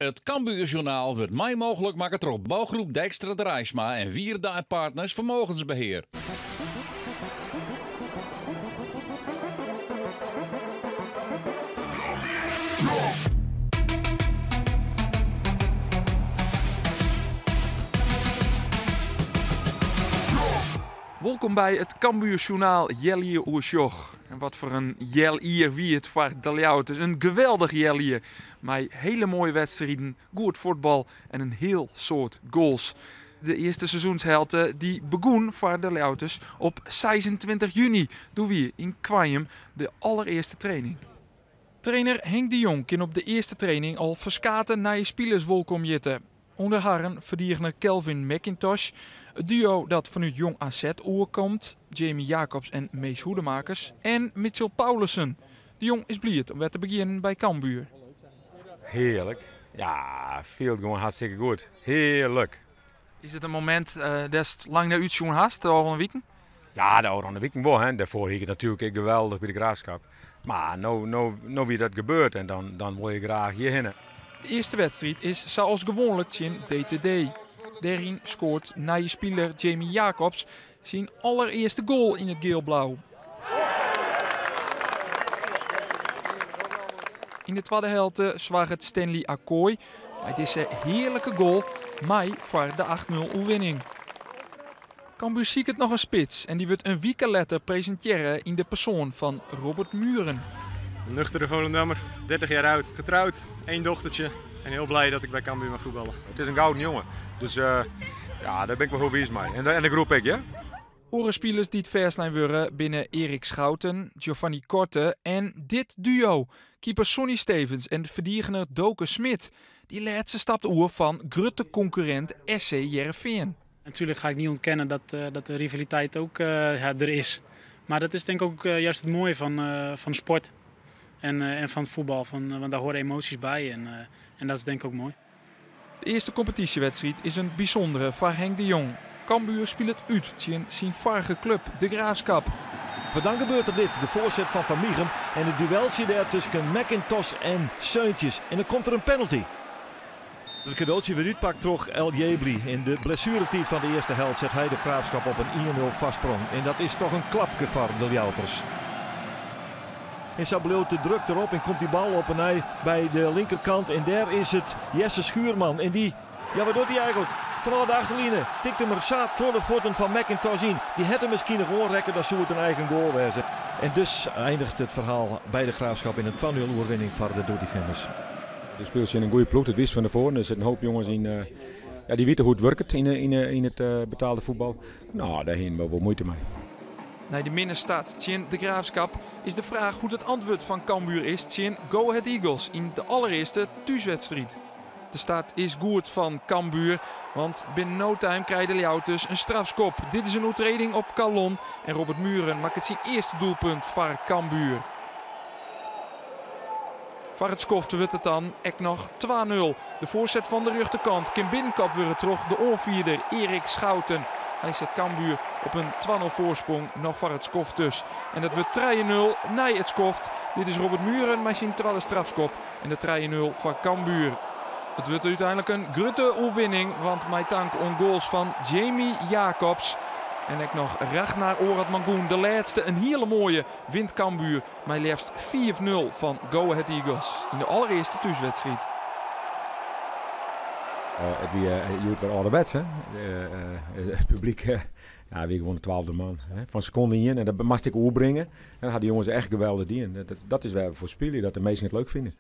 Het Cambuurjournaal wordt mij mogelijk maken door bouwgroep Dijkstra Drijsma en Wierdaai Partners Vermogensbeheer. Welkom bij het Cambuurjournaal Jellier Oersjoch. En wat voor een Jellier wie het vaart de Ljouters. Een geweldig Jellier. Met hele mooie wedstrijden, goed voetbal en een heel soort goals. De eerste seizoenshelte die begon voor de Ljouters op 26 juni. Doen we in Kwajum de allereerste training. Trainer Henk de Jong kan op de eerste training al verskaten naar je spelers welkom jitten. Onder haren verdiener Kelvin McIntosh, het duo dat vanuit Jong AZ oerkomt, Jamie Jacobs en Mees Hoedemakers, en Mitchell Paulussen. De Jong is blij om weer te beginnen bij Cambuur. Heerlijk. Ja, veel gewoon hartstikke goed. Heerlijk. Is het een moment dat lang naar uitzoen hast, al een week? Ja, de een week wel. Hè. Daarvoor ging het natuurlijk geweldig bij de Graafschap. Maar nou wie dat gebeurt en dan wil je graag hierheen. De eerste wedstrijd is zoals gewoonlijk in DTD. Daarin scoort nieuwe speler Jamie Jacobs zijn allereerste goal in het geel-blauw. In de tweede helft zwaar het Stanley Akkooi bij deze heerlijke goal mij voor de 8-0 overwinning. Cambuur ziet het nog een spits en die wordt een week later presenteren in de persoon van Robert Muren. Een nuchtere Volendammer, 30 jaar oud, getrouwd, 1 dochtertje en heel blij dat ik bij Cambuur mag voetballen. Het is een gouden jongen, dus ja, daar ben ik wel heel wies mee. En de groep ik, ja? Orenspelers die het verslijn worden binnen Erik Schouten, Giovanni Korte en dit duo. Keeper Sonny Stevens en verdediger Doke Smit. Die laatste stapt oer van grote concurrent SC Heerenveen. Natuurlijk ga ik niet ontkennen dat de rivaliteit ook er is. Maar dat is denk ik ook juist het mooie van sport. En van het voetbal, want daar horen emoties bij en dat is denk ik ook mooi. De eerste competitiewedstrijd is een bijzondere voor Henk de Jong. Cambuur speelt het uit tegen zijn vorige club, de Graafschap. Maar dan gebeurt er dit, de voorzet van Van Mieghem en het dueltje daar tussen McIntosh en Seuntjes. En dan komt er een penalty. Het cadeautje weer uitpakt toch El Jebli. In de blessuretijd van de eerste helft zet hij de Graafschap op een 1-0 vastsprong. En dat is toch een klapje voor de Ljouters. En Sableau te druk erop en komt die bal op en hij bij de linkerkant. En daar is het Jesse Schuurman. En die, ja wat doet hij eigenlijk? Vanaf de achterlijne tikt hem er zaad door de voeten van McIntosh in. Die had hem misschien gewoon rekken, dat zou het een eigen goal wezen. En dus eindigt het verhaal bij de Graafschap in een 2-0 overwinning voor de Doetinchemmers. De speelt in een goede ploeg, dat wist van tevoren. Er zitten een hoop jongens in die weten hoe het werkt in het betaalde voetbal. Nou, daar hebben we wel moeite mee. Na de minnenstad tegen de Graafschap is de vraag hoe het antwoord van Cambuur is tegen Go Ahead Eagles in de allereerste thuiswedstrijd. De staat is goed van Cambuur, want binnen no time krijgen de Ljouters een strafschop. Dit is een overtreding op Calon en Robert Muren maakt het zijn eerste doelpunt voor Cambuur. Voor het skofte wordt het dan echt nog 2-0. De voorzet van de rechterkant. Kim binnenkop weer terug de onvierder Erik Schouten. Hij zet Cambuur op een 2-0 voorsprong nog voor het skoft dus. En dat wordt 3-0 na het skoft. Dit is Robert Muren met zijn tweede strafschop. En de 3-0 voor Cambuur. Het wordt uiteindelijk een grote overwinning, want met dank aan goals van Jamie Jacobs. En ik nog Ragnar Orad Mangoen, de laatste, een hele mooie, wint Cambuur. Maar liefst 4-0 van Go Ahead Eagles in de allereerste thuiswedstrijd. Je doet weer ouderwets, hè? Het publiek, ja, weer gewoon de 12e man. Hè? Van seconde in en dat mag ik overbrengen. En dan hadden die jongens echt geweldig die. Dat is waar we voor spelen, dat de meesten het leuk vinden.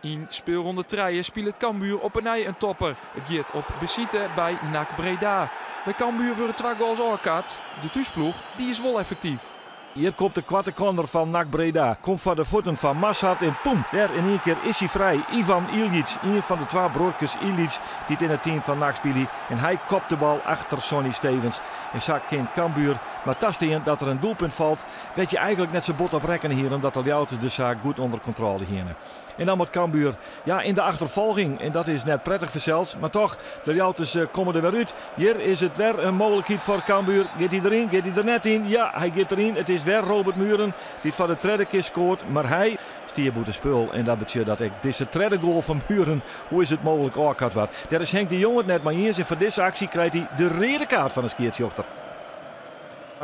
In speelronde 3 speelt het Cambuur op een topper. Het gaat op Besite bij NAC Breda. Bij Cambuur worden 2 goals aangekaart. De thuisploeg die is wel effectief. Hier komt de kwarte corner van NAC Breda. Komt van de voeten van Massad en poem. Daar in één keer is hij vrij. Ivan Ilic, een van de 2 broertjes Ilic die het in het team van NAC spelen. En hij kopt de bal achter Sonny Stevens. En zo kan Cambuur Maar tastien dat er een doelpunt valt, weet je eigenlijk net zo bot op rekken hier, omdat de Ljouters de zaak goed onder controle hielden. En dan wordt Cambuur in de achtervolging. En dat is net prettig voor zelfs. Maar toch, de Ljouters komen er weer uit. Hier is het weer een mogelijkheid voor Cambuur. Gaat hij erin? Gaat hij er net in? Ja, hij gaat erin. Het is weer Robert Muren die het van de tweede keer scoort. Maar hij stier de spul. En dat betekent dat ik deze tweede goal van Muren, hoe is het mogelijk ook had wat. Daar is Henk de Jong het net maar eens. En voor deze actie krijgt hij de rode kaart van een skeertjochter.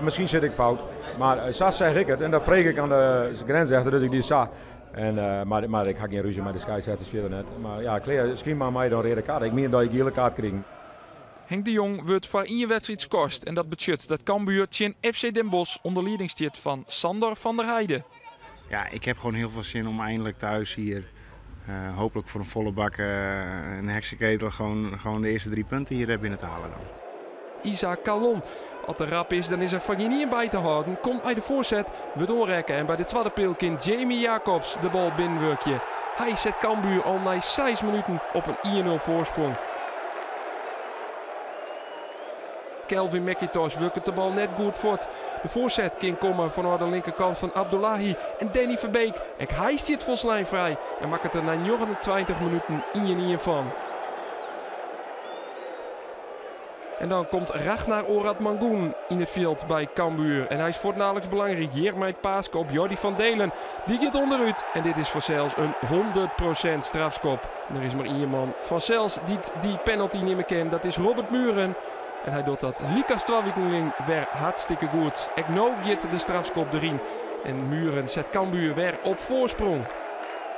Misschien zit ik fout, maar Sas zeg ik het en dat vreeg ik aan de grensrechter, dus ik die Sa. Maar ik ga geen ruzie met de scheidsrechters verder net. Maar ja, misschien maar mij dan rode kaart. Ik meen dat ik gele kaart kreeg. Henk de Jong wordt voor 1 wedstrijd scorst en dat betekent dat Cambuur tegen FC Den Bosch onder leiding staat van Sander van der Heijden. Ja, ik heb gewoon heel veel zin om eindelijk thuis hier, hopelijk voor een volle bak, een heksenketel, gewoon de eerste 3 punten hier binnen te halen dan. Isaac Calon. Als de rap is, dan is er van geen bij te houden. Komt uit de voorzet, we doorrekken. En bij de tweede pil kind Jamie Jacobs de bal binnenwerkje. Hij zet Cambuur al na 6 minuten op een 1-0 voorsprong. Kelvin McIntosh werkt de bal net goed voort. De voorzet kan komen vanuit de linkerkant van Abdullahi en Danny Verbeek. En hij zit volgens vrij en maakt het er na 29 minuten 1-1 van. En dan komt Ragnar Orad Mangoen in het veld bij Cambuur. En hij is voornamelijk belangrijk. Hier met Paaske op Jordi van Delen. Die gaat onderuit. En dit is voor Cels een 100% strafschop. En er is maar 1 man van Cels die penalty niet meer kent. Dat is Robert Muren. En hij doet dat Likas Twawikeling weer hartstikke goed. Ik nou gaat de strafschop erin. En Muren zet Cambuur weer op voorsprong.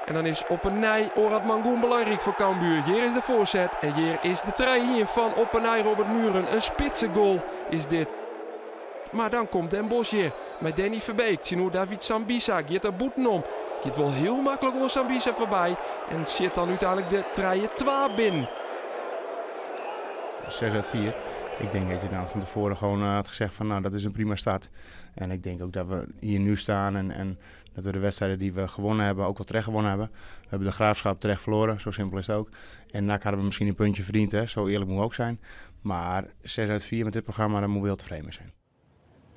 En dan is Oppenij Orad Mangoen belangrijk voor Cambuur. Hier is de voorzet en hier is de try hier van Oppenij Robert Muren. Een spitse goal is dit. Maar dan komt Den Bosch hier met Danny Verbeek. Tino David Sambisa gaat er boeten om. Gaat wel heel makkelijk om Sambisa voorbij. En zit dan uiteindelijk de try 2 binnen. 6 uit 4. Ik denk dat je dan van tevoren gewoon had gezegd van nou dat is een prima start. En ik denk ook dat we hier nu staan en dat we de wedstrijden die we gewonnen hebben ook wel terecht gewonnen hebben. We hebben de Graafschap terecht verloren, zo simpel is het ook. En NAC hadden we misschien een puntje verdiend, hè? Zo eerlijk moet we ook zijn. Maar 6 uit 4 met dit programma, daar moeten we heel tevreden mee zijn.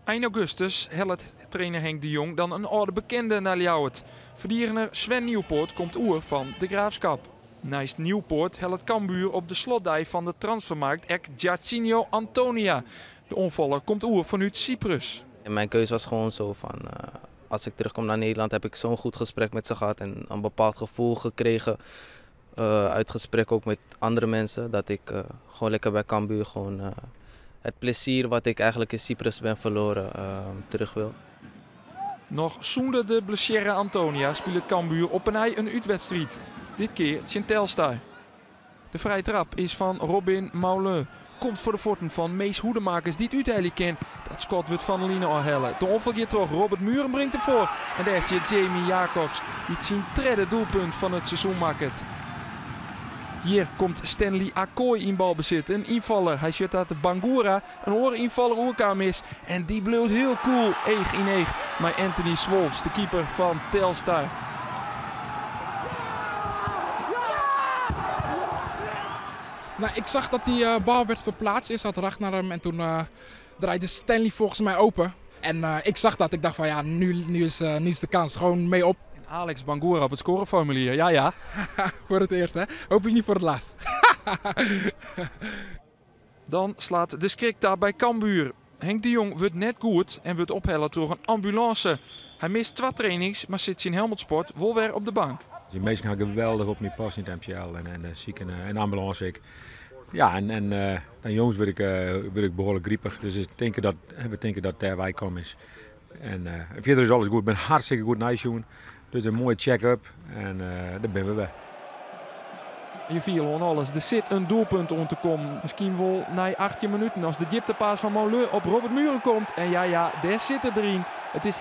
Eind augustus helpt trainer Henk de Jong dan een oude bekende naar Ljouwert. Verdierener Sven Nieuwpoort komt oer van de Graafschap. Naast Nieuwpoort helpt Cambuur op de slotdij van de transfermarkt Giacinho Antonia. De onvaller komt oer vanuit Cyprus. En mijn keuze was gewoon zo van, als ik terugkom naar Nederland heb ik zo'n goed gesprek met ze gehad en een bepaald gevoel gekregen uit gesprek ook met andere mensen. Dat ik gewoon lekker bij Cambuur gewoon het plezier wat ik eigenlijk in Cyprus ben verloren terug wil. Nog zonder de blessure Antonia speelt Cambuur op een uitwedstrijd. Dit keer tegen Telstar. De vrije trap is van Robin Mauleux. Komt voor de voeten van Mees Hoedemakers die het uiteindelijk kent. Dat schot wordt van Lino Arhelle. De onval gaat terug. Robert Muren brengt hem voor. En daar is hier Jamie Jacobs die het zijn derde doelpunt van het seizoen maakt. Hier komt Stanley Akkoy in balbezit. Een invaller. Hij shut uit de Bangura. Een horen invaller oerkaam is. En die bleut heel cool. 1-1 met Anthony Swolfs, de keeper van Telstar. Nou, ik zag dat die bal werd verplaatst. Eerst had Ragnar hem en toen draaide Stanley volgens mij open. En ik zag dat. Ik dacht van ja, nu is de kans. Gewoon mee op. En Alex Bangura op het scoreformulier. Ja, ja. Voor het eerst, hè? Hopelijk niet voor het laatst. Dan slaat de schrik daar bij Cambuur. Henk de Jong wordt net goed en wordt ophellen door een ambulance. Hij mist 2 trainings, maar zit in Helmond Sport wel weer op de bank. Die mensen gaan geweldig op mijn pas in het MCL en zieken en ambulance ik. Ja, en dan jongens word ik behoorlijk griepig. Dus we denken dat daar wij komen is. En verder is alles goed. Ik ben hartstikke goed naar huis. Dus een mooie check-up en daar ben we weer. Je viel on alles. Er zit een doelpunt om te komen. Misschien wel na 18 minuten als de dieptepaas van Mauleux op Robert Muren komt. En ja, daar zit het erin. Het is 1-0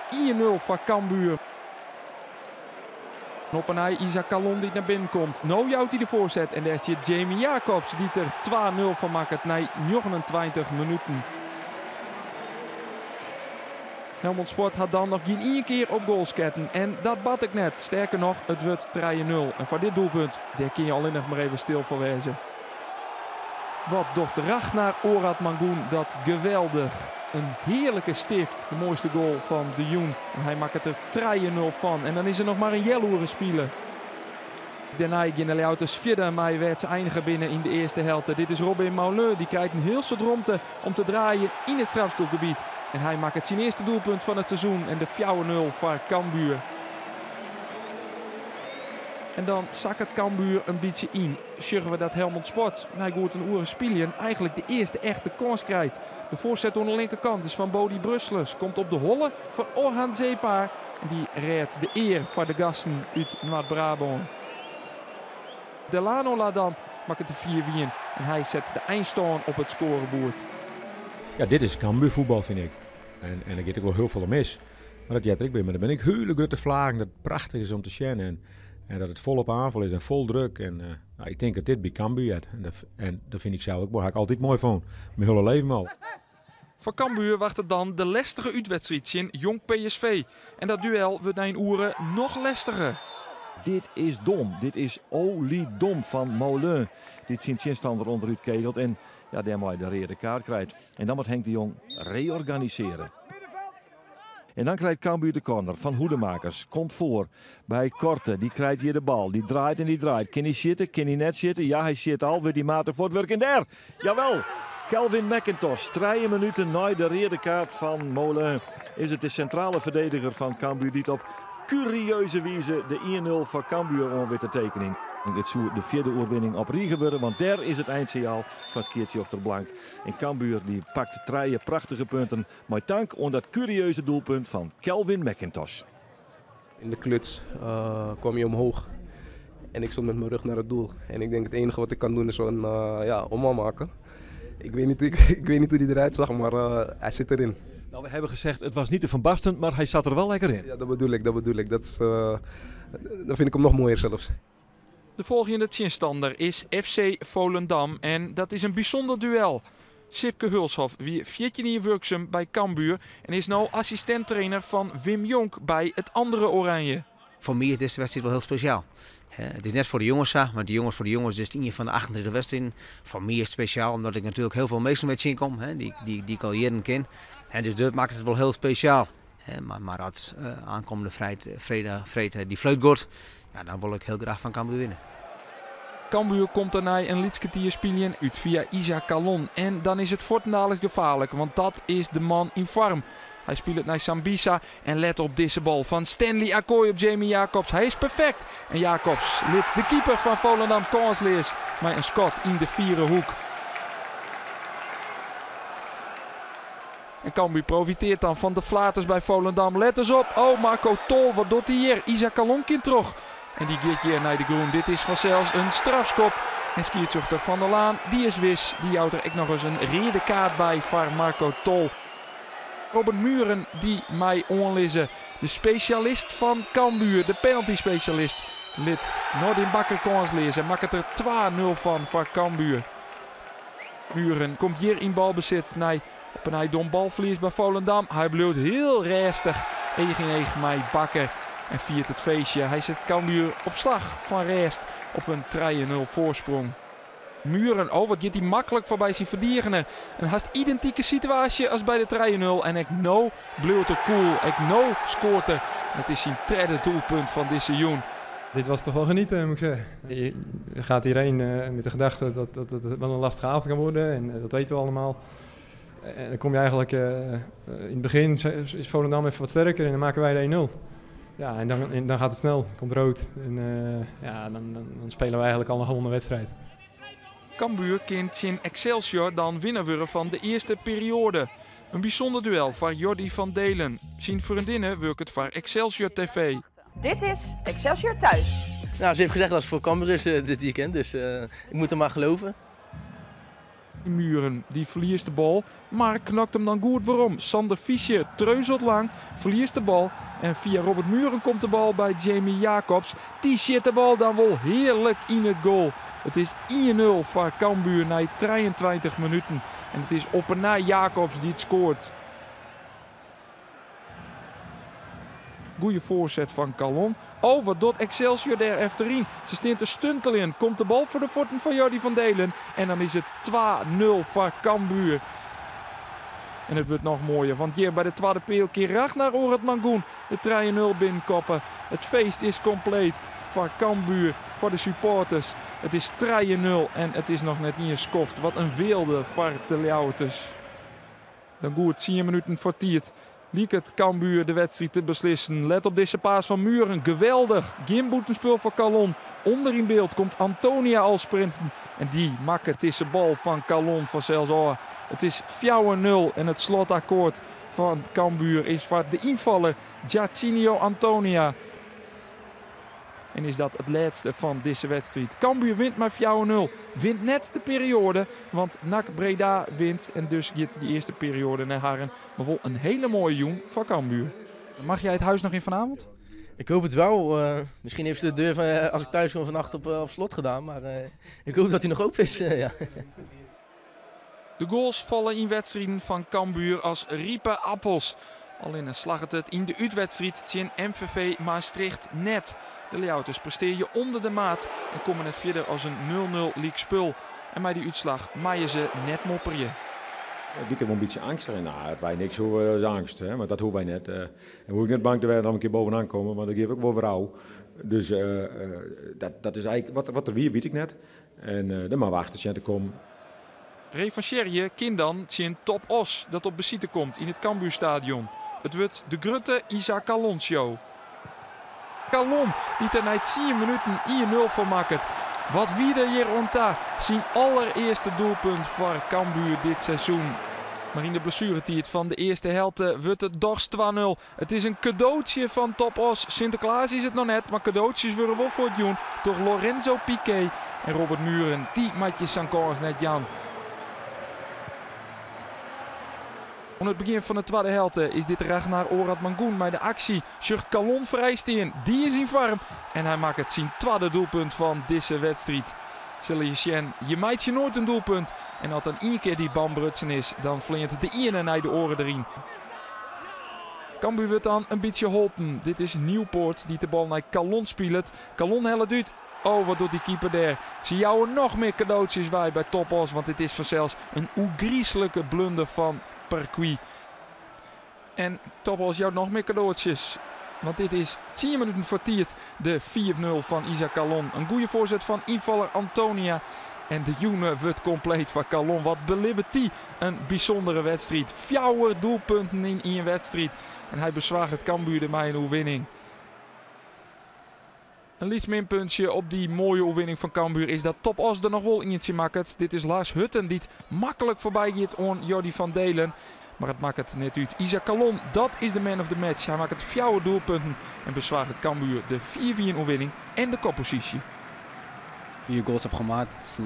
voor Cambuur. Op een Isaac Calon die naar binnen komt. Nou jouwt hij de voorzet. En daar is hier Jamie Jacobs die er 2-0 van maakt na 29 minuten. Helmond Sport had dan nog geen 1 keer op goalsketten. En dat bad ik net. Sterker nog, het wordt 3-0. En voor dit doelpunt, daar kun je alleen nog maar even stil voor wezen. Wat docht Ragnar Orad Mangoen dat geweldig. Een heerlijke stift. De mooiste goal van De Jong. En hij maakt er 3-0 van. En dan is er nog maar een jelloere spelen. Daarna gaan de Leeuwers verder, maar werd ze eindigen binnen in de eerste helft. Dit is Robin Moulin. Die krijgt een heel soort romte om te draaien in het strafschopgebied. En hij maakt het zijn eerste doelpunt van het seizoen. En de 4-0 voor Cambuur. En dan zakt het Cambuur een beetje in. Zeggen we dat Helmond Sport, hij gaat een oren spelen, eigenlijk de eerste echte kans krijgt. De voorzet aan de linkerkant is van Bodie Brusselers. Komt op de holle van Orhan Zeepaar. En die redt de eer voor de gasten uit Noord-Brabant. Delano laat dan maakt het de 4-4 en hij zet de eindstand op het scorebord. Ja, dit is Cambuur voetbal, vind ik. En er gaat ook wel heel veel mis. Maar dat jet ik ben. Maar dan ben ik hele grote vlagen. Dat het prachtig is om te zien. En dat het volop aanval is en vol druk. En nou, ik denk dat dit bij Cambuur is. En dat vind ik zelf ook. Daar heb ik altijd mooi van. Mijn hele leven al. Voor Cambuur wacht het dan de lastige uitwedstrijd in Jong PSV. En dat duel wordt na een oeren nog lastiger. Dit is dom. Dit is oliedom van Moulin. Die zijn tegenstander onderuit kegelt en ja, daarmee de rode kaart krijgt. En dan moet Henk de Jong reorganiseren. En dan krijgt Cambuur de corner van Hoedemakers. Komt voor bij Korte. Die krijgt hier de bal. Die draait en die draait. Kan hij zitten? Kan hij net zitten? Ja, hij zit al. Weer die maten voortwerk. En daar! Jawel! Kelvin McIntosh. 3 minuten na de rode kaart van Moulin is het de centrale verdediger van Cambuur die het op curieuze wijze de 1-0 van Cambuur om weer te tekenen. Dit zou de 4e oorwinning op Riegen worden, want daar is het eindsignaal van Skeertje Blank. En Cambuur die pakt 3 prachtige punten, maar dank aan dat curieuze doelpunt van Kelvin McIntosh. In de kluts kwam hij omhoog en ik stond met mijn rug naar het doel. En ik denk het enige wat ik kan doen is zo'n omhaal maken. Ik weet niet hoe hij eruit zag, maar hij zit erin. Nou, we hebben gezegd het was niet te Van Basten, maar hij zat er wel lekker in. Ja, dat bedoel ik. Dan vind ik hem nog mooier zelfs. De volgende tegenstander is FC Volendam en dat is een bijzonder duel. Sipke Hulshoff wie 14 jaar werkzaam bij Cambuur en is nu assistenttrainer van Wim Jonk bij het andere Oranje. Voor mij is deze wedstrijd wel heel speciaal. Het is net voor de jongens, maar voor de jongens is het een van de 28 wedstrijden. Voor mij is het speciaal omdat ik natuurlijk heel veel meestal met zien kom, die ik al jaren ken. Dus dat maakt het wel heel speciaal. Maar als aankomende vrijdag die fluit wordt, ja, dan wil ik heel graag van Cambuur winnen. Cambuur komt daarna een liedskwartier spelen uit via Isaac Calon. En dan is het voortdurend gevaarlijk, want dat is de man in vorm. Hij speelt het naar Sambisa en let op deze bal van Stanley Akkoy op Jamie Jacobs. Hij is perfect. En Jacobs liet de keeper van Volendam kansloos met een schot in de 4e hoek. En Cambuur profiteert dan van de flaters bij Volendam. Let eens op. Oh, Marco Tol, wat doet hij hier? Isaac Kalonkin terug. En die gaat hier naar de groen. Dit is vanzelfs een strafschop. En skiertzuchter Van der Laan, die is wis. Die houdt er ook nog eens een rode kaart bij voor Marco Tol. Robert Muren, die mij onlezen. De specialist van Cambuur, de penalty specialist. Lid Nordin Bakker kans lezen. Maakt het er 2-0 van voor Cambuur. Muren komt hier in balbezit. Nee, op een eindom balverlies bij Volendam. Hij bloedt heel restig. 1-1 met Bakker. En viert het feestje. Hij zet Cambuur op slag van rest op een 3-0 voorsprong. Muren, oh wat gaat hij makkelijk voorbij zijn verdienende. Een haast identieke situatie als bij de 3-0. En ik no bloedt er cool. Ik no scoort er. Het is zijn 3e doelpunt van dit seizoen. Dit was toch wel genieten, moet ik zeggen. Je gaat hierheen met de gedachte dat het wel een lastige avond kan worden. En dat weten we allemaal. En dan kom je eigenlijk, in het begin is Volendam even wat sterker en dan maken wij de 1-0. Ja, en dan gaat het snel, komt rood. En dan spelen we eigenlijk al een gewonnen wedstrijd. Cambuur kent in Excelsior dan winnaar worden van de eerste periode. Een bijzonder duel voor Jordi van Delen. Zijn vriendinnen werkt het voor Excelsior TV. Dit is Excelsior thuis. Nou, ze heeft gezegd dat het voor Cambuur is dit weekend, dus ik moet er maar geloven. Muren, die verliest de bal, maar knakt hem dan goed waarom. Sander Fischer treuzelt lang, verliest de bal en via Robert Muren komt de bal bij Jamie Jacobs. Die zit de bal dan wel heerlijk in het goal. Het is 1-0 voor Cambuur na 23 minuten en het is op en na Jacobs die het scoort. Goeie voorzet van Calon. Oh, wat doet Excelsior daar achterin. Ze stint een stuntel in. Komt de bal voor de voeten van Jordi van Delen. En dan is het 2-0 voor Cambuur. En het wordt nog mooier, want hier bij de tweede peel keer Ragnar Orad Mangoen de 3-0 binnenkoppen. Het feest is compleet voor Cambuur, voor de supporters. Het is 3-0 en het is nog net niet eens skoft. Wat een weelde voor de Ljouters. Dan goed 10 minuten voor tiert. Liek het Cambuur de wedstrijd te beslissen. Let op deze paas van Muren. Geweldig. Geen boetenspul voor Calon. Onder in beeld komt Antonia al sprinten. En die maakt deze bal van Calon van Celsoor. Het is 4-0 en het slotakkoord van Cambuur is voor de invaller Jacinho Antonia. En is dat het laatste van deze wedstrijd. Cambuur wint maar 4-0. Wint net de periode, want NAC Breda wint. En dus gaat die eerste periode naar Harren. Maar wel een hele mooie jong van Cambuur. Mag jij het huis nog in vanavond? Ik hoop het wel. Misschien heeft ze de deur van, als ik thuis kom vannacht op slot gedaan. Maar ik hoop dat hij nog open is. Ja. De goals vallen in wedstrijden van Cambuur als riepe appels. Alleen slag het in de uitwedstrijd tegen MVV Maastricht net. De Ljouters presteer je onder de maat en komen het verder als een 0-0 leek spul. En bij die uitslag maaien ze net mopperje. Die keer wel een beetje angst erin. Nou, wij niks hoeven als angst, hè? Maar dat hoeven wij net. En hoef ik net bang te werden dat we een keer bovenaan komen, maar dat geef ik wel verrouw. Dus dat is eigenlijk wat er weer, weet ik net. En dan maar wachten te komen. Ray van Scherje kind dan zien Top Os dat op visite komt in het Cambuurstadion. Het wordt de Grutte Isaac Calon show. Calon die er na 10 minuten 1-0 van maakt. Wat wie er hier onta zijn allereerste doelpunt voor Cambuur dit seizoen. Maar in de blessuretijd van de eerste helft wordt het dorst 2-0. Het is een cadeautje van Top Os. Sinterklaas is het nog net, maar cadeautjes worden wel voor het doen door Lorenzo Piqué en Robert Muren. Die matjes zijn kans net Jan. Aan het begin van de tweede helft is dit Ragnar Orad Mangoen bij de actie. Sjoerd Calon vrijsteen, die is in vorm. En hij maakt het zijn tweede doelpunt van deze wedstrijd. Je maakt je nooit een doelpunt. En als dan 1 keer die bal brutsen is, dan vliegt de ene naar de oren erin. Cambuur wordt dan een beetje geholpen. Dit is Nieuwpoort die de bal naar Calon speelt. Calon helpt uit. Oh, wat doet die keeper daar? Ze jouwen nog meer cadeautjes bij Top Os. Want dit is vanzelfs een oegrieselijke blunder van Perquis. En Top Os jouwt nog meer cadeautjes. Want dit is 10 minuten voor tiert. De 4-0 van Isaac Calon. Een goede voorzet van invaller Antonia. En de Joene wordt compleet van Calon. Wat belibbert die? Een bijzondere wedstrijd. 4 doelpunten in 1 wedstrijd. En hij bezwaart het Cambuur ermee een overwinning. Een lietsminpuntje op die mooie overwinning van Cambuur is dat Top Os er nog wel eentje maakt. Dit is Lars Hutten die het makkelijk voorbij gaat aan Jordi van Delen. Maar het maakt het net uit. Isaac Calon, dat is de man of the match. Hij maakt het 4 doelpunten en bezwaart het Cambuur de 4-4 overwinning en de koppositie. 4 goals heb gemaakt, dat is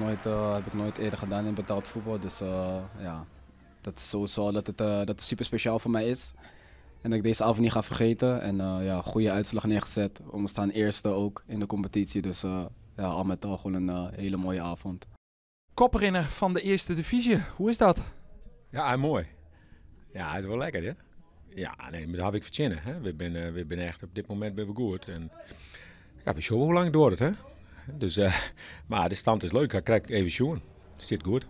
heb ik nooit eerder gedaan in betaald voetbal. Dus ja, dat is sowieso dat het super speciaal voor mij is. En dat ik deze avond niet ga vergeten. En ja, goede uitslag neergezet. We staan eerste ook in de competitie. Dus ja, al met al gewoon een hele mooie avond. Koprenner van de eerste divisie, hoe is dat? Ja, mooi. Ja, het is wel lekker, hè? Ja, nee, maar dat heb ik verzinnen, hè? We zijn echt, op dit moment ben we goed. En ja, we zien hoe lang door het, hè? Dus, maar de stand is leuk, hij krijgt even zien. Het zit goed.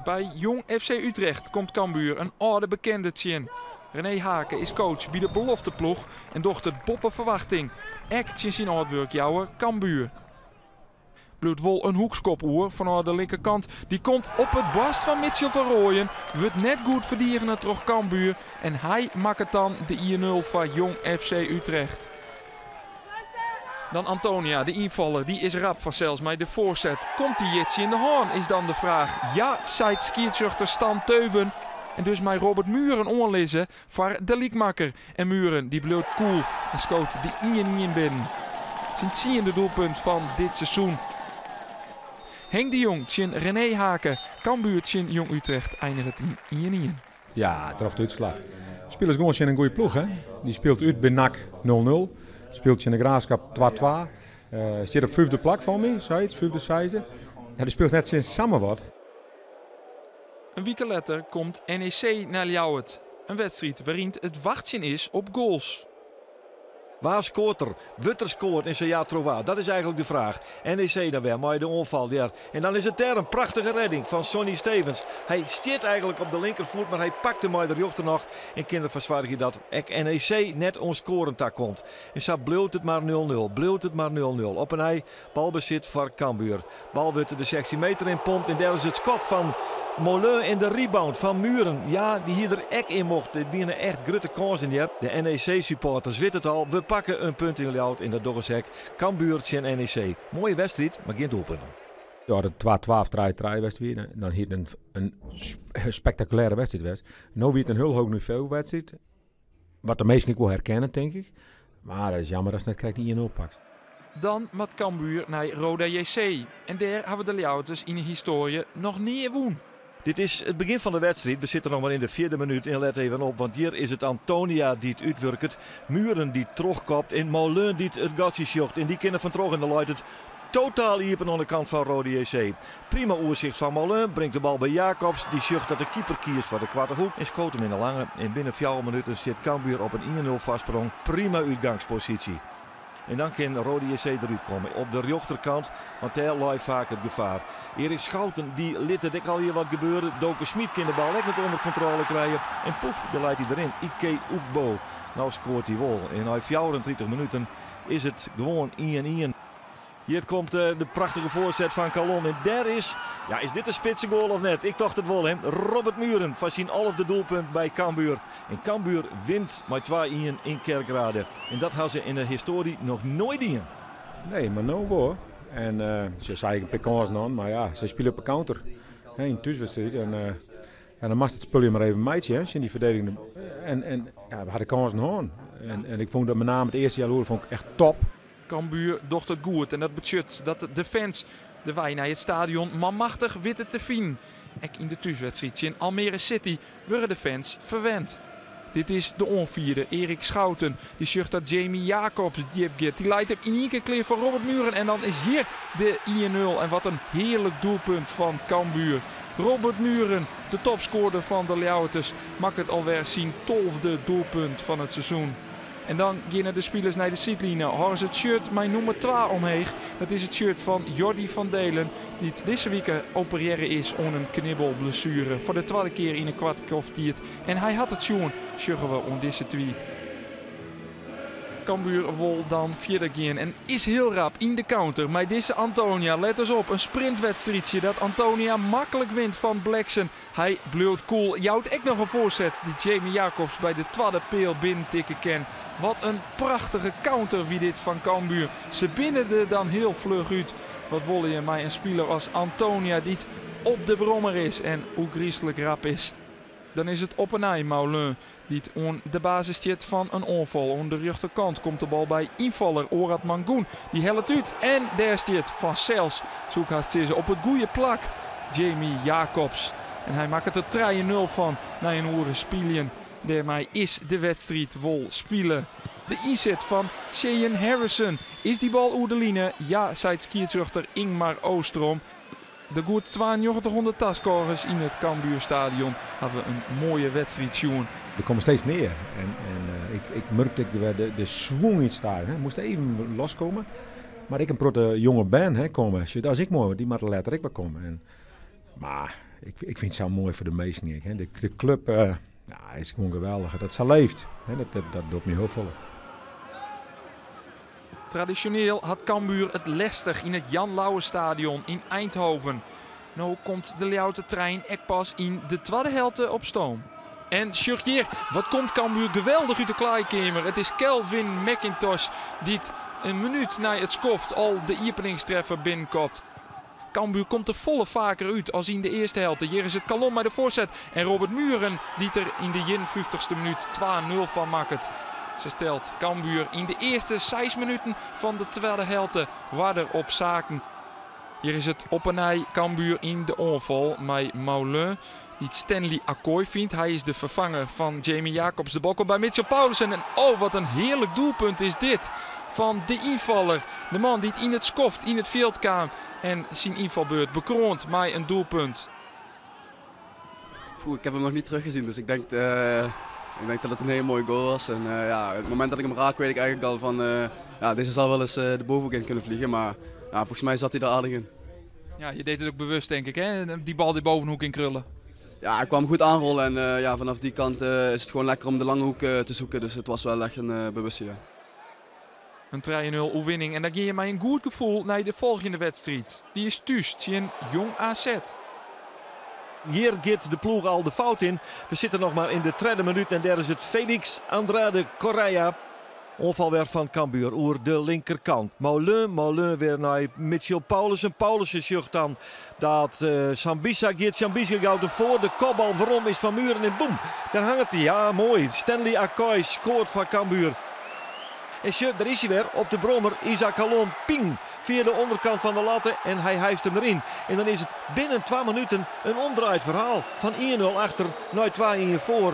Bij Jong FC Utrecht komt Cambuur een oude bekende tjen. René Haken is coach bij de belofteploeg en docht het boppen verwachting. Echt in zijn hardwerk jouwer Cambuur. Bloedt wel een hoekskopoer vanuit de linkerkant. Die komt op het barst van Mitchell van Rooyen. Wordt net goed verdieren terug Cambuur. En hij maakt het dan de 1-0 van Jong FC Utrecht. Dan Antonia, de invaller, die is rap van zelfs met de voorzet. Komt die jitje in de haan, is dan de vraag. Ja, zei skiertzuchter Stan Teuben. En dus met Robert Muren onlezen voor de liekmakker. En Muren die bleef cool en schoot die 1-1 binnen. Zijn 10e doelpunt van dit seizoen. Henk de Jong tjen René Haken. Cambuur tjen Jong Utrecht eindigt het in 1-1. Ja, toch de uitslag. Spelers gewoon een goede ploeg, hè? Die speelt uit bij NAC 0-0. Speelt in de Graafschap 2-2. Zit op 5e plek van mij, zoiets, 5e size. Ja, die speelt net sinds samen wat. Een week later komt NEC naar Ljouwert. Een wedstrijd waarin het wachten is op goals. Waar scoort er? Wutter scoort in zijn ja Trova. Dat is eigenlijk de vraag. NEC dan weer, maar de onval daar. En dan is het daar een prachtige redding van Sonny Stevens. Hij stiert eigenlijk op de linkervoet, maar hij pakt de maar de jochter nog. En kinderverzwaardig je dat NEC net onscorend daar komt. En zo bleef het maar 0-0. Bleef het maar 0-0. Op een ei, balbezit voor Cambuur. Bal wordt de 16 meter in pompt. En daar is het schot van Molen in de rebound van Muren. Ja, die hier er ek in mocht. Dit binnen echt grote kansen hier. De NEC-supporters weten het al. We pakken een punt in Ljout in de Doggershek. Cambuur en NEC. Mooie wedstrijd, maar geen doelpunten. Ja, de 2-12-3-3 wedstrijd. Dan hier een spectaculaire wedstrijd was. Nu weer een heel hoog niveau wedstrijd. Wat de meesten niet wel herkennen, denk ik. Maar dat is jammer dat ze net krijgt die 1-0 pakt. Dan met Cambuur naar Roda JC. En daar hebben de Ljouters in de historie nog niet gewonnen. Dit is het begin van de wedstrijd. We zitten nog maar in de 4e minuut. En let even op, want hier is het Antonia die het uitwerkt. Muren die het terugkopt. En Molen die het gatsie zocht. En die kinderen van terug in de luid het totaal iepen aan de kant van Roda JC. Prima oerzicht van Molen. Brengt de bal bij Jacobs. Die zocht dat de keeper kiest voor de kwarte hoek. En schoot hem in de lange. En binnen 4 minuten zit Cambuur op een 1-0 vastsprong. Prima uitgangspositie. En dan kan Roda JC eruit komen. Op de rechterkant, want daar ligt vaak het gevaar. Erik Schouten, die liet het al hier wat gebeuren. Doken Smit kan de bal lekker onder controle krijgen. En poef, daar leidt hij erin. Ike Oekbo. Nou scoort hij wel. En na 34 minuten is het gewoon 1-1. Hier komt de prachtige voorzet van Calon. En daar is dit een spitse goal of net? Ik dacht het wel, hè. Robert Muren van zijn 11e doelpunt bij Cambuur. En Cambuur wint met 2-1 in Kerkrade. En dat hadden ze in de historie nog nooit gedaan. Nee, maar nou wel. En ze zei een paar kansen aan, maar ja, ze spelen op een counter. Hè, in thuiswedstrijd. En dan mag het spulje maar even meidje, hè, in die verdediging. En we hadden kansen aan. En ik vond dat met name het eerste jaar vond ik echt top. Cambuur docht het goed en dat betekent dat de fans de wij naar het stadion manmachtig witten te zien. Ook in de thuiswedstrijd in Almere City worden de fans verwend. Dit is de onvierde, Erik Schouten. Die zucht dat Jamie Jacobs diep gaat. Die leidt er in één keer clear voor Robert Muren. En dan is hier de 1-0. En wat een heerlijk doelpunt van Cambuur. Robert Muren, de topscorer van de Ljouters, maakt het alweer zijn 12e doelpunt van het seizoen. En dan gaan de spelers naar de sidlijnen. Houden ze het shirt met nummer 2 omheen. Dat is het shirt van Jordi van Delen. Die het deze week opereren is om een knibbelblessure. Voor de 2e keer in een kwartkwartier. En hij had het schoen, zeggen we om deze tweet. Cambuur wil dan verder gaan en is heel rap in de counter. Maar deze Antonia, let eens op, een sprintwedstrijdje dat Antonia makkelijk wint van Blackson. Hij bleef cool. Jouwt ook nog een voorzet die Jamie Jacobs bij de 2e peel binnentikken kan. Wat een prachtige counter wie dit van Cambuur. Ze binnen er dan heel vlug uit. Wat wil je mij een speler als Antonia die op de brommer is en hoe griezelig rap is. Dan is het op een ei Molen die on de basis zit van een onval. Aan de rechterkant komt de bal bij invaller Orad Mangoen. Die helpt uit en daar staat Van Cels. Zoek haast ze op het goede plak. Jamie Jacobs. En hij maakt het er 3-0 van na een uur spelen. Daarmee is de wedstrijd vol spelen. De inzet van Cheyenne Harrison. Is die bal over de line? Ja, zei het skiertruchter Ingmar Oostrom. De goed 9200 taskorgers in het Cambuurstadion hebben we een mooie wedstrijd zien. Er komen steeds meer. En ik merkte de swing iets daar. Het moest even loskomen. Maar ik een protte jonge band komen. Dat is ik mooi, want die moet later ik wel komen. Maar ik vind het zo mooi voor de meesten. De club is gewoon geweldig. Dat ze leeft. Dat doet me heel veel. Traditioneel had Cambuur het lastig in het Jan Lauwerstadion in Eindhoven. Nu komt de Ljoute-trein ek pas in de 2e helft op stoom. En Sjurgier, wat komt Cambuur geweldig uit de kleedkamer. Het is Kelvin McIntosh die een minuut na het skoft al de openingstreffer binnenkomt. Cambuur komt er volle vaker uit als in de eerste helft. Hier is het Calon bij de voorzet. En Robert Muren die er in de 51ste minuut 2-0 van maakt. Ze stelt Cambuur in de eerste 6 minuten van de 2e helft waarder op zaken. Hier is het op een ei Cambuur in de onval met Molen. Die Stanley Akkoy vindt. Hij is de vervanger van Jamie Jacobs. De bal komt bij Mitchell Paulussen. En oh, wat een heerlijk doelpunt is dit. Van de invaller. De man die het in het skoft, in het veld kwam. En zijn invalbeurt bekroond met een doelpunt. Ik heb hem nog niet teruggezien. Dus ik denk Ik denk dat het een hele mooie goal was. En ja, het moment dat ik hem raak weet ik eigenlijk al van ja, deze zal wel eens de bovenhoek in kunnen vliegen. Maar ja, volgens mij zat hij er aardig in. Ja, je deed het ook bewust denk ik, hè? Die bal die bovenhoek in krullen. Ja, hij kwam goed aanrollen en ja, vanaf die kant is het gewoon lekker om de lange hoek te zoeken. Dus het was wel echt een bewuste. Ja. Een 3-0 overwinning en dan ga je met een goed gevoel naar de volgende wedstrijd. Die is thuis tegen Jong AZ. Hier gaat de ploeg al de fout in. We zitten nog maar in de 3e minuut en daar is het Felix Andrade Correa. Onvalwerk van Cambuur oer de linkerkant. Molen weer naar Mitchell Paulussen. Paulussen zegt dan dat Sambisa gaat. Sambisa gaat hem voor. De kopbal waarom is Van Muren en boem. Daar hangt hij. Ja, mooi. Stanley Akkoy scoort van Cambuur. En daar is hij weer op de brommer. Isaac Halon ping via de onderkant van de latten en hij hijst hem erin. En dan is het binnen 2 minuten een omdraaid verhaal. Van 1-0 achter naar 2-1 voor.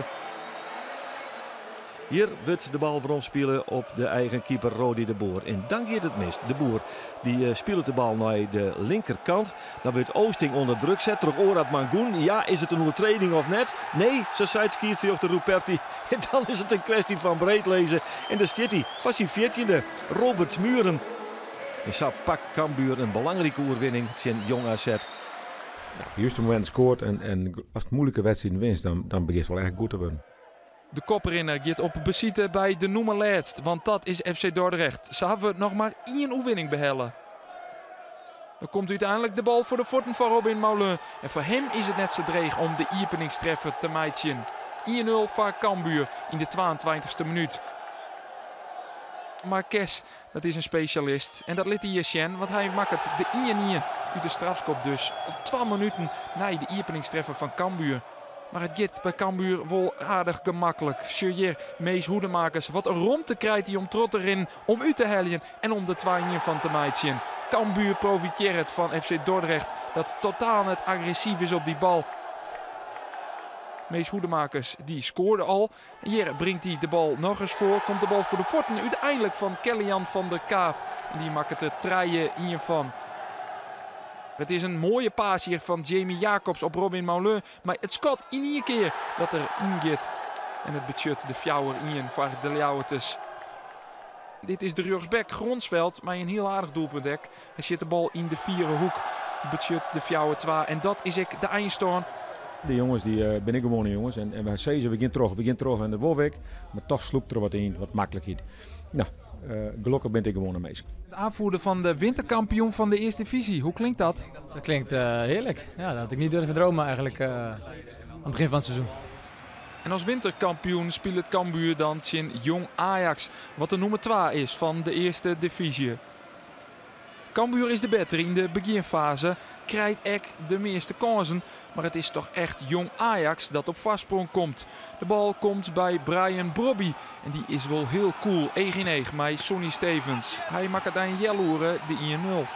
Hier wordt de bal rondspelen op de eigen keeper Rodi de Boer. En dan gaat het mis. De Boer die speelt de bal naar de linkerkant. Dan wordt Oosting onder druk zet. Terug Orad Mangoen. Ja, is het een overtreding of net? Nee, ze zei skiert op de Ruperti. En dan is het een kwestie van breed lezen. En dan zit hij, was hij 14e. Robert Muren. En zo pakt Cambuur een belangrijke oorwinning tegen Jong AZ. Ja, op het juiste moment scoort en als het moeilijke wedstrijd winst, dan begint het wel echt goed te worden. De koprenner gaat op bezite bij de nummer laatst, want dat is FC Dordrecht. Ze hebben nog maar 1 oefening behellen. Dan komt uiteindelijk de bal voor de voeten van Robin Molen. En voor hem is het net zo dreig om de openingstreffer te maken. 1-0 voor Cambuur in de 22e minuut. Marques, dat is een specialist. En dat liet hij hier zien, want hij maakt het de 1-1 uit de strafschop dus. Op 2 minuten na de openingstreffer van Cambuur. Maar het gaat bij Cambuur wel aardig gemakkelijk. Sjeur, Mees Hoedemakers, wat een romte krijgt hij om trot erin om u te heljen en om de 2-1 van te maken. Cambuur profiteert van FC Dordrecht dat totaal net agressief is op die bal. Mees Hoedemakers die scoorde al. En hier brengt hij de bal nog eens voor. Komt de bal voor de voeten uiteindelijk van Kellyan van der Kaap. En die maakt het er 3-1 van. Het is een mooie paas hier van Jamie Jacobs op Robin Molen. Maar het schot in 1 keer dat er ingaat. En het budget de fjouwer in voor de Ljouwertes. Dit is de Rugsbek Gronsveld, maar een heel aardig doelpunt. Hij zit de bal in de 4e hoek. Het budget de fjouwer 2. En dat is de eindstand. De jongens die ben ik gewone jongens. En we zeggen we gaan terug aan de Wolwijk. Maar toch sloept er wat in, wat makkelijkheid. Nou, gelukkig ben ik gewone meisje. De aanvoerder van de winterkampioen van de Eerste Divisie, hoe klinkt dat? Dat klinkt heerlijk. Ja, dat had ik niet durven dromen eigenlijk aan het begin van het seizoen. En als winterkampioen speelt het Cambuur dan tegen Jong Ajax, wat de nummer 2 is van de Eerste Divisie. Cambuur is de beter in de beginfase, krijgt echt de meeste kansen, maar het is toch echt Jong Ajax dat op vastsprong komt. De bal komt bij Brian Brobby en die is wel heel cool, 1-1 met Sonny Stevens. Hij maakt het aan Jelloeren de 1-0.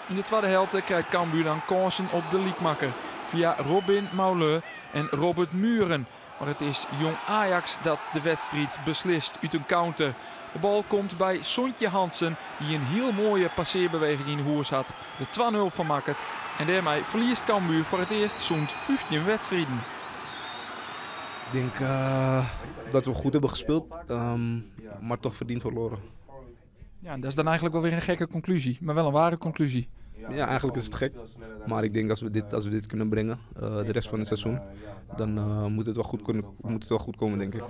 In de tweede helft krijgt Cambuur dan kansen op de liekmakker via Robin Molen en Robert Muren. Maar het is Jong Ajax dat de wedstrijd beslist uit een counter. De bal komt bij Sontje Hansen, die een heel mooie passeerbeweging in de hoers had. De 2-0 van Makkert. En daarmee verliest Cambuur voor het eerst zo'n 15 wedstrijden. Ik denk dat we goed hebben gespeeld, maar toch verdiend verloren. Ja, dat is dan eigenlijk wel weer een gekke conclusie, maar wel een ware conclusie. Ja, eigenlijk is het gek. Maar ik denk als we dit kunnen brengen, de rest van het seizoen, dan moet het wel goed komen, denk ik.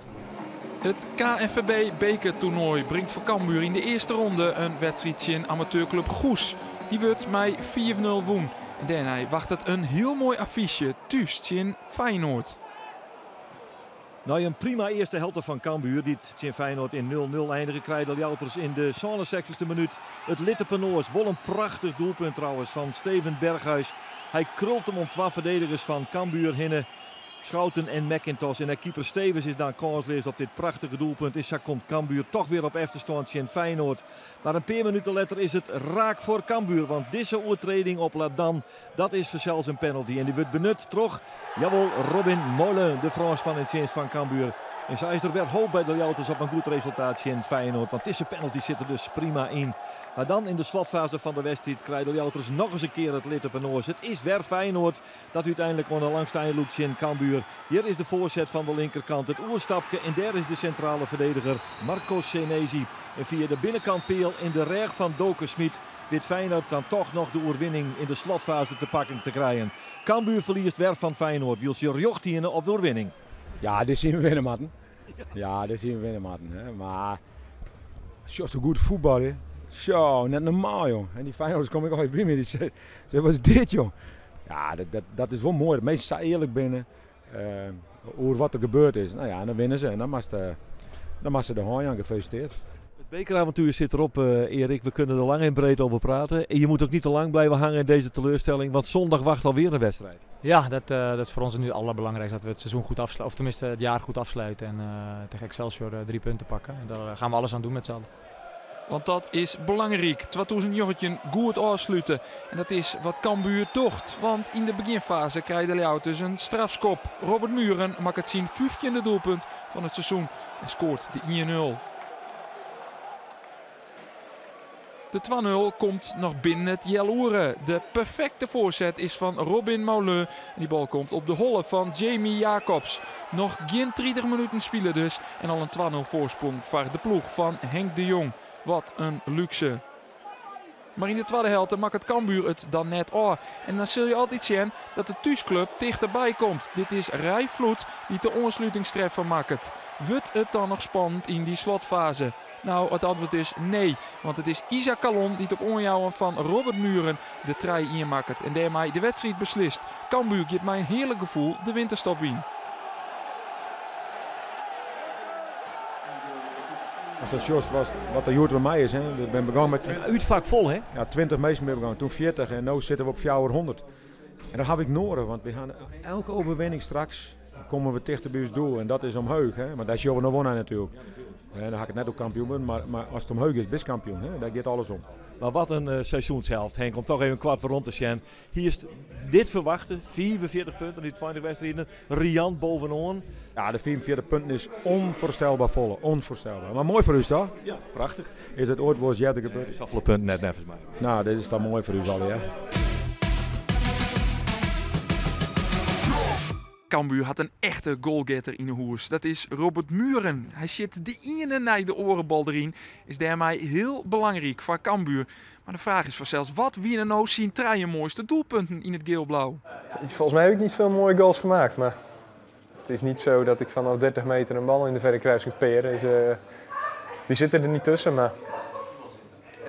Het KNVB bekertoernooi brengt voor Cambuur in de eerste ronde een wedstrijdje in amateurclub Goes. Die wordt met 4-0 woen. En daarna wacht het een heel mooi affiche thuis in Feyenoord. Nou, een prima eerste helft van Cambuur. Die tegen Feyenoord in 0-0 eindigen. Krijgt de Ljouters in de 60ste minuut. Het Littepenoors. Wel een prachtig doelpunt trouwens van Steven Berghuis. Hij krult hem om 2 verdedigers van Cambuur hinnen. Schouten en McIntosh. En de keeper Stevens is dan kansloos op dit prachtige doelpunt. En zo komt Cambuur toch weer op achterstand in Feyenoord. Maar een paar minuten later is het raak voor Cambuur. Want deze overtreding op Ladan, dat is voor zelfs een penalty. En die wordt benut, toch? Jawel, Robin Molen, de Fransman in dienst van Cambuur. En zij is er weer hoop bij de Ljouters op een goed resultaat in Feyenoord. Want deze penalty zit er dus prima in. Maar dan in de slotfase van de wedstrijd krijgen de Ljouters nog eens een keer het lid op een oor. Het is weer Feyenoord dat uiteindelijk gewoon een langstijl loopt in Cambuur. Hier is de voorzet van de linkerkant. Het oerstapje en daar is de centrale verdediger Marco Senesi. En via de binnenkant peel in de reg van Doken Smit weet Feyenoord dan toch nog de overwinning in de slotfase te pakken te krijgen. Cambuur verliest weer van Feyenoord. Wil ze jocht op de overwinning. Ja, dit zien we winnen, Martin. Ja, dit zien we winnen, Martin. Hè. Maar zo goed voetballen. Zo, net normaal, jong. En die Feyenoorders kom ik altijd bij me. Die zei, wat is dit, jong? Ja, dat is wel mooi. De meesten zijn eerlijk binnen. Over wat er gebeurd is. Nou ja, en dan winnen ze. En dan mag ze de Hoijaan gefeliciteerd. Het bekeravontuur zit erop, Erik. We kunnen er lang en breed over praten. En je moet ook niet te lang blijven hangen in deze teleurstelling. Want zondag wacht alweer een wedstrijd. Ja, dat is voor ons nu het allerbelangrijkste. Dat we het seizoen goed afsluiten. Of tenminste het jaar goed afsluiten. En tegen Excelsior 3 punten pakken. En daar gaan we alles aan doen met z'n allen. Want dat is belangrijk. Het was een jochetje goed afsluiten. En dat is wat Cambuur docht. Want in de beginfase krijgt de Ljouters een strafschop. Robert Muren maakt het zijn 15e doelpunt van het seizoen. En scoort de 1-0. De 2-0 komt nog binnen het Jeloeren. De perfecte voorzet is van Robin Moulin. En die bal komt op de holle van Jamie Jacobs. Nog geen 30 minuten spelen dus. En al een 2-0 voorsprong voor de ploeg van Henk de Jong. Wat een luxe. Maar in de tweede helft maakt het Cambuur het dan net af. En dan zul je altijd zien dat de thuisclub dichterbij komt. Dit is Rai Vloed die de ontsluitingstreffer maakt. Wordt het dan nog spannend in die slotfase? Nou, het antwoord is nee. Want het is Isaac Calon die het op onjouwen van Robert Muren de trui inmaakt. En daarmee de wedstrijd beslist. Cambuur geeft mij een heerlijk gevoel de winterstop in. Als dat juist was wat de jood bij mij is, hè. We zijn begonnen met uitvak vol, hè? Ja, 20 mensen mee begonnen, toen 40 en nu zitten we op 400. En dat heb ik nodig, want we gaan elke overwinning straks komen we dichter bij ons doel en dat is omhoog, hè. Maar dat is jou nog wonnen natuurlijk. En dan ga ik het net ook kampioen, maar als het omhoog is, best kampioen, hè. Daar gaat alles om. Maar wat een seizoenshelft, Henk, om toch even een kwart voor rond te zijn. Hier is dit verwachten, 44 punten in 20 wedstrijden, riant bovenaan. Ja, de 44 punten is onvoorstelbaar vol, onvoorstelbaar. Maar mooi voor u, toch? Ja, prachtig. Is het ooit voor Jette gebeurd? De zoveel punten net nevens mij. Nou, dit is dan mooi voor u al, ja. Cambuur had een echte goalgetter in de hoes. Dat is Robert Muren. Hij zit de ene naar de orenbal erin. Is daarmee heel belangrijk voor Cambuur. Maar de vraag is vanzelfs, wat winnen nou zijn 3 mooiste doelpunten in het geel-blauw? Volgens mij heb ik niet veel mooie goals gemaakt. Maar het is niet zo dat ik vanaf 30 meter een bal in de verre kruising peren. Dus, die zitten er niet tussen. Maar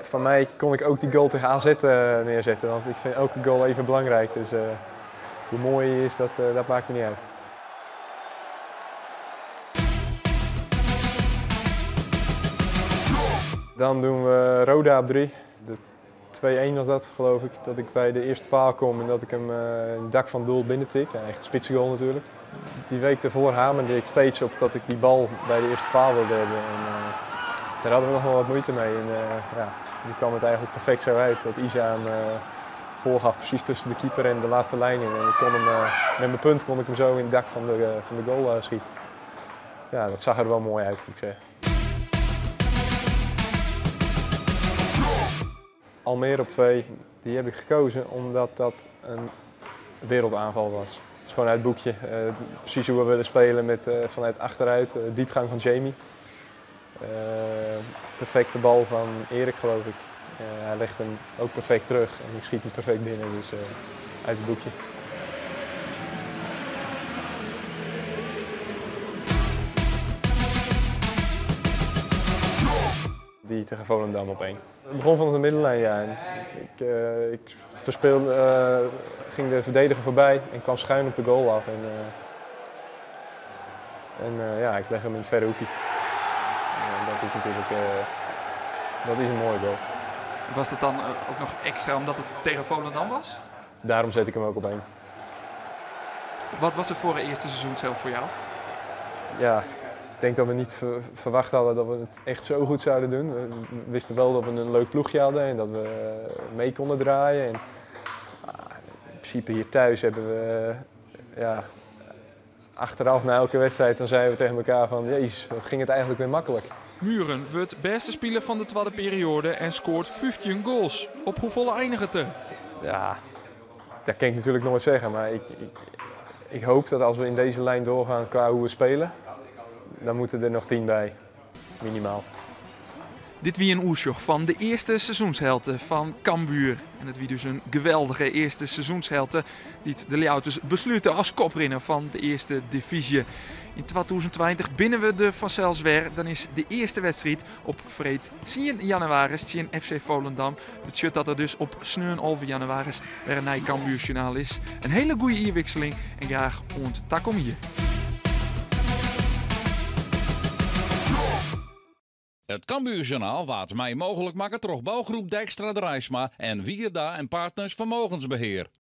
van mij kon ik ook die goal tegen AZ neerzetten. Want ik vind elke goal even belangrijk. Dus hoe mooi hij is, dat maakt me niet uit. Dan doen we Roda op 3. De 2-1 was dat, geloof ik. Dat ik bij de eerste paal kom en dat ik hem in het dak van het doel binnentik. Ja, echt een spitsengoal natuurlijk. Die week ervoor hamerde ik steeds op dat ik die bal bij de eerste paal wilde hebben. En, daar hadden we nog wel wat moeite mee. En, ja, nu kwam het eigenlijk perfect zo uit. Dat Isa hem voorgaf precies tussen de keeper en de laatste lijn in. En ik kon hem, met mijn punt kon ik hem zo in het dak van de goal schieten. Ja, dat zag er wel mooi uit, moet ik zeggen. Almere op 2, die heb ik gekozen omdat dat een wereldaanval was. Het is gewoon uit het boekje. Precies hoe we willen spelen met vanuit achteruit, diepgang van Jamie. Perfecte bal van Erik, geloof ik. Hij legt hem ook perfect terug en ik schiet hem perfect binnen, dus uit het boekje. Die tegen Volendam op 1. Het begon vanaf de middenlijn, ja. En ik ging de verdediger voorbij en kwam schuin op de goal af. Ja, ik leg hem in het verre hoekje. Dat is natuurlijk dat is een mooie goal. Was dat dan ook nog extra omdat het tegen Volendam was? Daarom zet ik hem ook op 1. Wat was het voor een eerste seizoenshelft voor jou? Ja, ik denk dat we niet verwacht hadden dat we het echt zo goed zouden doen. We wisten wel dat we een leuk ploegje hadden en dat we mee konden draaien. En, in principe hier thuis hebben we achteraf na elke wedstrijd dan zeiden we tegen elkaar van jezus, wat ging het eigenlijk weer makkelijk. Muren wordt beste speler van de tweede periode en scoort 15 goals. Op hoeveel eindigt het er? Ja, dat kan ik natuurlijk nooit zeggen, maar ik hoop dat als we in deze lijn doorgaan qua hoe we spelen, dan moeten er nog 10 bij, minimaal. Dit wie een oersjoch van de eerste seizoenshelte van Cambuur. En het wie dus een geweldige eerste seizoenshelte die de Lyauters besluiten als koprenner van de eerste divisie. In 2020 binnen we de Van weer. Dan is de eerste wedstrijd op vreed 10 januari tegen FC Volendam. Het shirt dat er dus op 9 januari weer een Cambuurjournaal is. Een hele goede inwisseling en graag onttak hier. Het Cambuurjournaal waard mij mogelijk maken door bouwgroep Dijkstra de Rijsma en Wierda en Partners Vermogensbeheer.